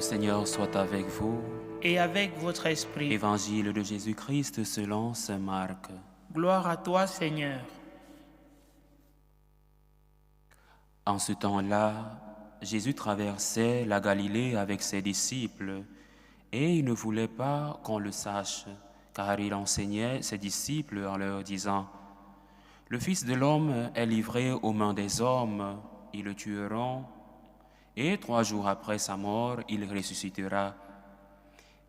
Seigneur soit avec vous. Et avec votre esprit. Évangile de Jésus-Christ selon saint Marc. Gloire à toi, Seigneur. En ce temps-là, Jésus traversait la Galilée avec ses disciples, et il ne voulait pas qu'on le sache, car il enseignait ses disciples en leur disant : « Le Fils de l'homme est livré aux mains des hommes, ils le tueront, et 3 jours après sa mort, il ressuscitera. »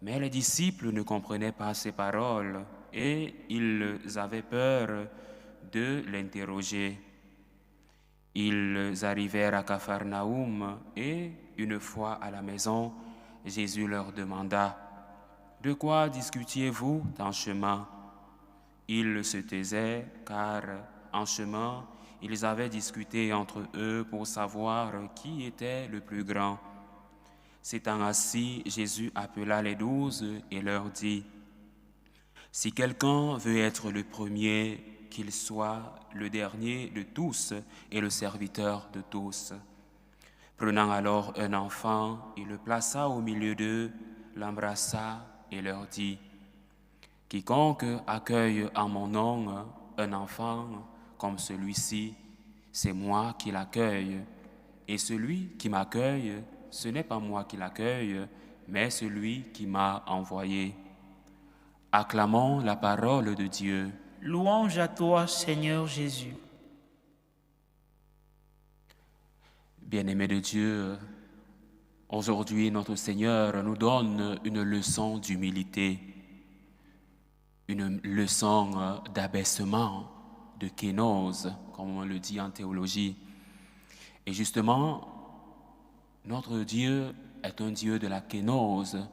Mais les disciples ne comprenaient pas ces paroles, et ils avaient peur de l'interroger. Ils arrivèrent à Capharnaüm, et une fois à la maison, Jésus leur demanda : « De quoi discutiez-vous en chemin ?» Ils se taisaient, car en chemin, ils avaient discuté entre eux pour savoir qui était le plus grand. S'étant assis, Jésus appela les 12 et leur dit : « Si quelqu'un veut être le premier, qu'il soit le dernier de tous et le serviteur de tous. » Prenant alors un enfant, il le plaça au milieu d'eux, l'embrassa et leur dit : « Quiconque accueille en mon nom un enfant comme celui-ci, c'est moi qui l'accueille. Et celui qui m'accueille, ce n'est pas moi qui l'accueille, mais celui qui m'a envoyé. » Acclamons la parole de Dieu. Louange à toi, Seigneur Jésus. Bien-aimés de Dieu, aujourd'hui notre Seigneur nous donne une leçon d'humilité, une leçon d'abaissement, de kénose, comme on le dit en théologie. Et justement, notre Dieu est un Dieu de la kénose,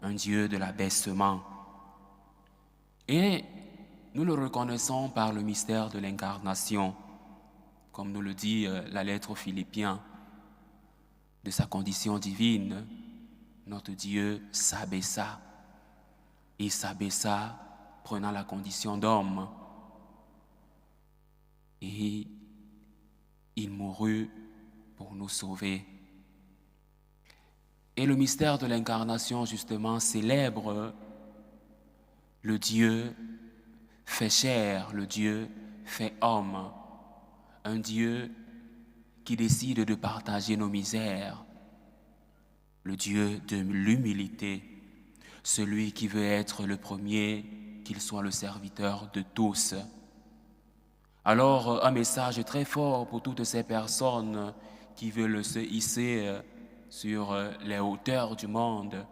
un Dieu de l'abaissement. Et nous le reconnaissons par le mystère de l'incarnation, comme nous le dit la lettre aux Philippiens. De sa condition divine, notre Dieu s'abaissa. Il s'abaissa prenant la condition d'homme. Et il mourut pour nous sauver. Et le mystère de l'incarnation, justement, célèbre le Dieu fait chair, le Dieu fait homme, un Dieu qui décide de partager nos misères, le Dieu de l'humilité, celui qui veut être le premier, qu'il soit le serviteur de tous. Alors, un message très fort pour toutes ces personnes qui veulent se hisser sur les hauteurs du monde,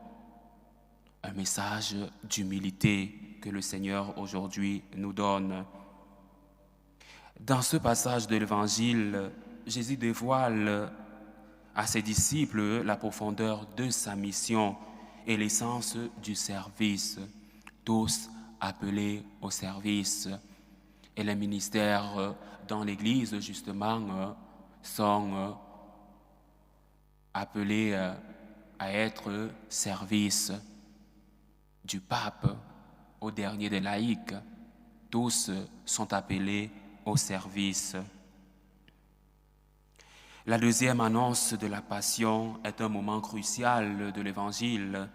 un message d'humilité que le Seigneur aujourd'hui nous donne. Dans ce passage de l'Évangile, Jésus dévoile à ses disciples la profondeur de sa mission et l'essence du service, tous appelés au service. Et les ministères dans l'Église, justement, sont appelés à être service du pape au dernier des laïcs. Tous sont appelés au service. La deuxième annonce de la Passion est un moment crucial de l'Évangile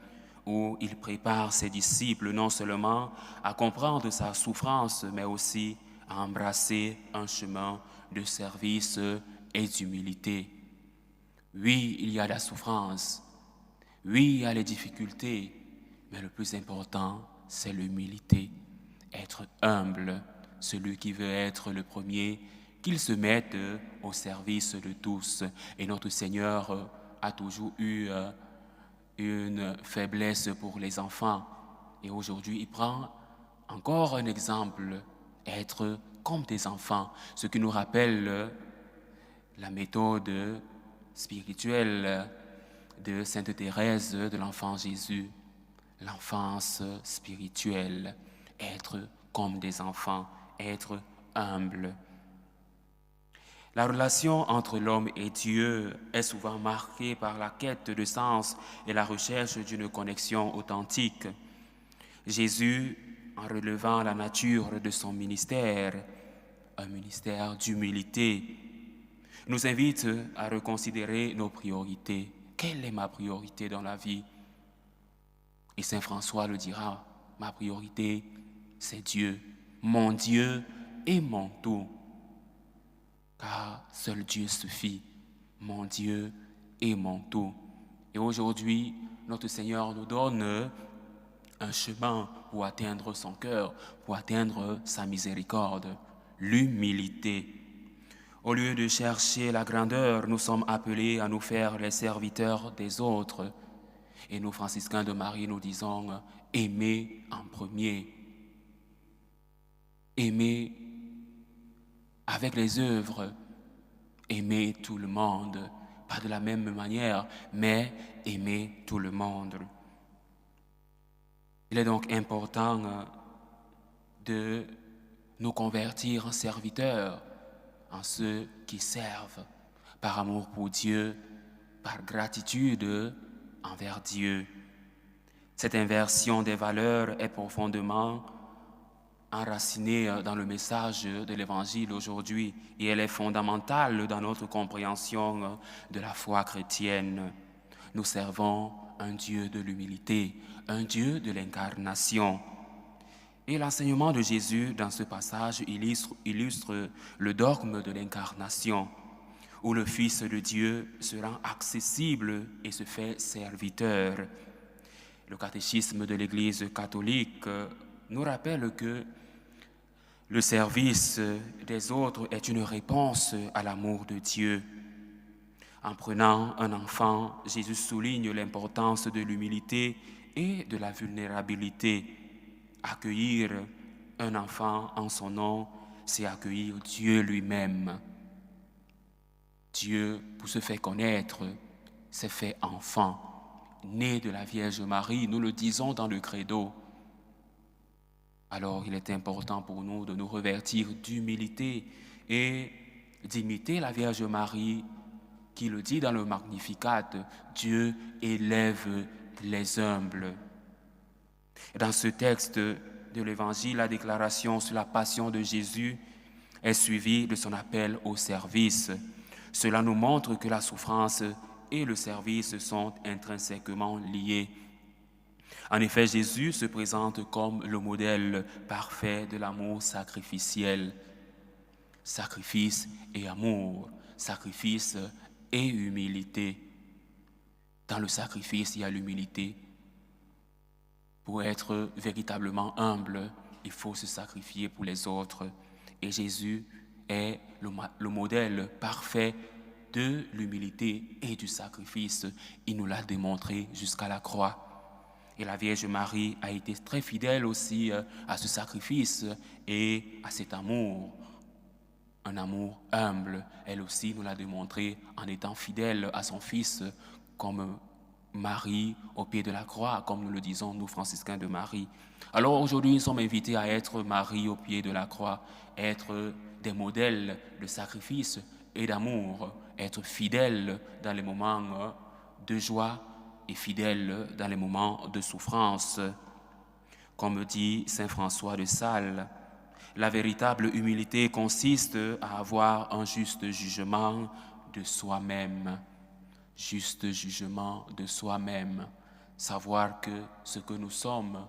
où il prépare ses disciples non seulement à comprendre sa souffrance, mais aussi à embrasser un chemin de service et d'humilité. Oui, il y a la souffrance, oui, il y a les difficultés, mais le plus important, c'est l'humilité. Être humble, celui qui veut être le premier, qu'il se mette au service de tous. Et notre Seigneur a toujours eu une faiblesse pour les enfants. Et aujourd'hui, il prend encore un exemple, être comme des enfants, ce qui nous rappelle la méthode spirituelle de Sainte Thérèse de l'Enfant Jésus, l'enfance spirituelle, être comme des enfants, être humble. La relation entre l'homme et Dieu est souvent marquée par la quête de sens et la recherche d'une connexion authentique. Jésus, en relevant la nature de son ministère, un ministère d'humilité, nous invite à reconsidérer nos priorités quelle est ma priorité dans la vie? Et Saint François le dira, ma priorité, c'est Dieu, mon Dieu et mon tout. Car seul Dieu suffit, mon Dieu et mon tout. Et aujourd'hui, notre Seigneur nous donne un chemin pour atteindre son cœur, pour atteindre sa miséricorde, l'humilité. Au lieu de chercher la grandeur, nous sommes appelés à nous faire les serviteurs des autres. Et nous, franciscains de Marie, nous disons « aimer en premier ». Aimer avec les œuvres, aimer tout le monde, pas de la même manière, mais aimer tout le monde. Il est donc important de nous convertir en serviteurs, en ceux qui servent par amour pour Dieu, par gratitude envers Dieu. Cette inversion des valeurs est profondément enracinée dans le message de l'Évangile aujourd'hui et elle est fondamentale dans notre compréhension de la foi chrétienne. Nous servons un Dieu de l'humilité, un Dieu de l'incarnation. Et l'enseignement de Jésus dans ce passage illustre le dogme de l'incarnation, où le Fils de Dieu se rend accessible et se fait serviteur. Le catéchisme de l'Église catholique nous rappelle que le service des autres est une réponse à l'amour de Dieu. En prenant un enfant, Jésus souligne l'importance de l'humilité et de la vulnérabilité. Accueillir un enfant en son nom, c'est accueillir Dieu lui-même. Dieu, pour se faire connaître, s'est fait enfant, né de la Vierge Marie, nous le disons dans le credo. Alors il est important pour nous de nous revêtir d'humilité et d'imiter la Vierge Marie qui le dit dans le Magnificat, Dieu élève les humbles. Et dans ce texte de l'Évangile, la déclaration sur la passion de Jésus est suivie de son appel au service. Cela nous montre que la souffrance et le service sont intrinsèquement liés. En effet, Jésus se présente comme le modèle parfait de l'amour sacrificiel. Sacrifice et amour, sacrifice et humilité. Dans le sacrifice, il y a l'humilité. Pour être véritablement humble, il faut se sacrifier pour les autres. Et Jésus est le modèle parfait de l'humilité et du sacrifice. Il nous l'a démontré jusqu'à la croix. Et la Vierge Marie a été très fidèle aussi à ce sacrifice et à cet amour. Un amour humble. Elle aussi nous l'a démontré en étant fidèle à son Fils comme Marie au pied de la croix, comme nous le disons, nous, franciscains de Marie. Alors aujourd'hui, nous sommes invités à être Marie au pied de la croix, être des modèles de sacrifice et d'amour, être fidèles dans les moments de joie et fidèles dans les moments de souffrance. Comme dit Saint François de Sales, la véritable humilité consiste à avoir un juste jugement de soi-même. Juste jugement de soi-même. Savoir que ce que nous sommes,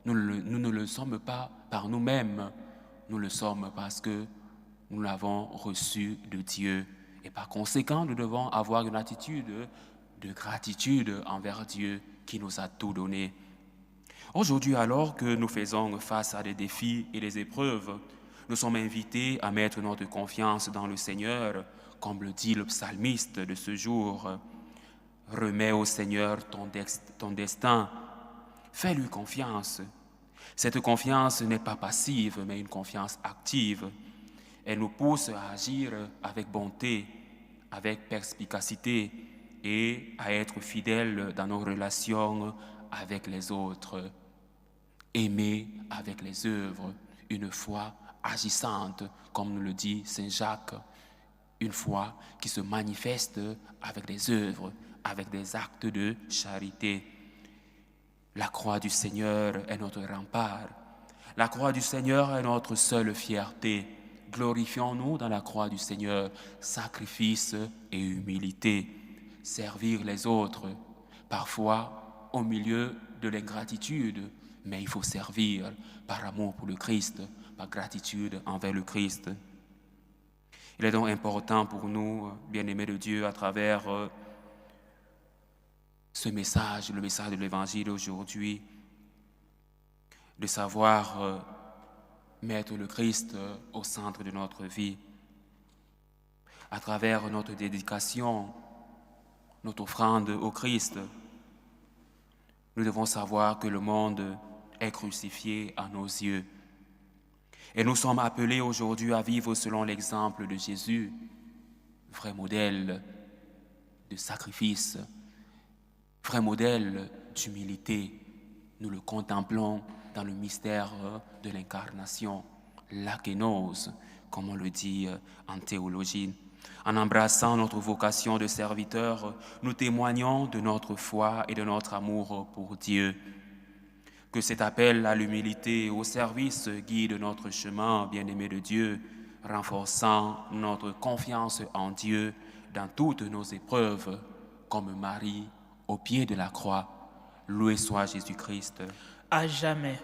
nous ne le sommes pas par nous-mêmes. Nous le sommes parce que nous l'avons reçu de Dieu. Et par conséquent, nous devons avoir une attitude de gratitude envers Dieu qui nous a tout donné. Aujourd'hui, alors que nous faisons face à des défis et des épreuves, nous sommes invités à mettre notre confiance dans le Seigneur, comme le dit le psalmiste de ce jour. Remets au Seigneur ton destin, fais-lui confiance. Cette confiance n'est pas passive, mais une confiance active. Elle nous pousse à agir avec bonté, avec perspicacité et à être fidèles dans nos relations avec les autres. Aimer avec les œuvres, une foi agissante, comme nous le dit Saint Jacques, une foi qui se manifeste avec des œuvres, avec des actes de charité. La croix du Seigneur est notre rempart. La croix du Seigneur est notre seule fierté. Glorifions-nous dans la croix du Seigneur, sacrifice et humilité. servir les autres, parfois au milieu de l'ingratitude, mais il faut servir par amour pour le Christ, par gratitude envers le Christ. Il est donc important pour nous, bien-aimés de Dieu, à travers ce message, le message de l'Évangile aujourd'hui, de savoir mettre le Christ au centre de notre vie. À travers notre dédication, notre offrande au Christ, nous devons savoir que le monde est crucifié à nos yeux. Et nous sommes appelés aujourd'hui à vivre selon l'exemple de Jésus, vrai modèle de sacrifice, vrai modèle d'humilité. Nous le contemplons dans le mystère de l'incarnation, l'akénose, comme on le dit en théologie. En embrassant notre vocation de serviteur, nous témoignons de notre foi et de notre amour pour Dieu. Que cet appel à l'humilité et au service guide notre chemin, bien-aimé de Dieu, renforçant notre confiance en Dieu dans toutes nos épreuves, comme Marie au pied de la croix. Loué soit Jésus-Christ. À jamais.